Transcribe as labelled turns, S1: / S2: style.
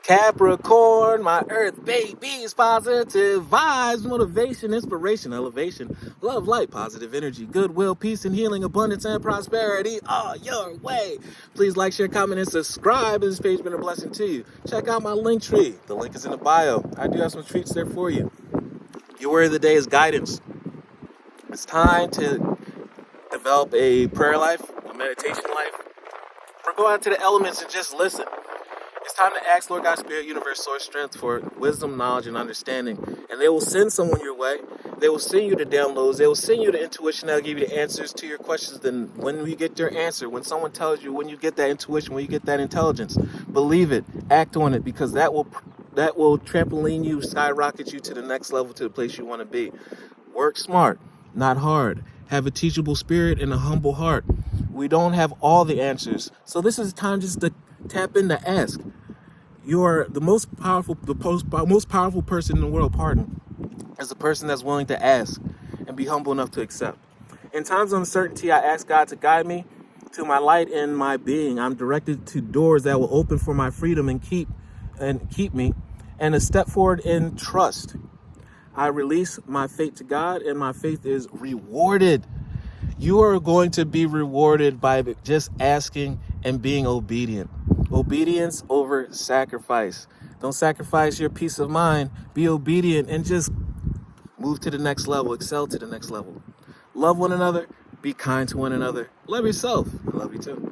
S1: Capricorn, my earth babies, positive vibes, motivation, inspiration, elevation, love, light, positive energy, goodwill, peace and healing, abundance and prosperity are your way. Please like, share, comment, and subscribe. This page has been a blessing to you. Check out my link tree. The link is in the bio. I do have some treats there for you. Your word of the day is guidance. It's time to develop a prayer life, a meditation life, or go out to the elements and just listen. It's time to ask Lord God, Spirit, Universe, Source, Strength for wisdom, knowledge, and understanding. And they will send someone your way. They will send you the downloads. They will send you the intuition. They'll give you the answers to your questions. Then when you get your answer, when someone tells you, when you get that intuition, when you get that intelligence, believe it, act on it, because that will trampoline you, skyrocket you to the next level, to the place you want to be. Work smart, not hard. Have a teachable spirit and a humble heart. We don't have all the answers. So this is time just to tap in to ask. You are the most powerful person in the world, is the person that's willing to ask and be humble enough to accept. In times of uncertainty, I ask God to guide me to my light and my being. I'm directed to doors that will open for my freedom and keep me, and a step forward in trust. I release my faith to God, and my faith is rewarded. You are going to be rewarded by just asking and being obedient. Obedience over sacrifice. Don't sacrifice your peace of mind. Be obedient and just move to the next level. Excel to the next level. Love one another. Be kind to one another. Love yourself. I love you too.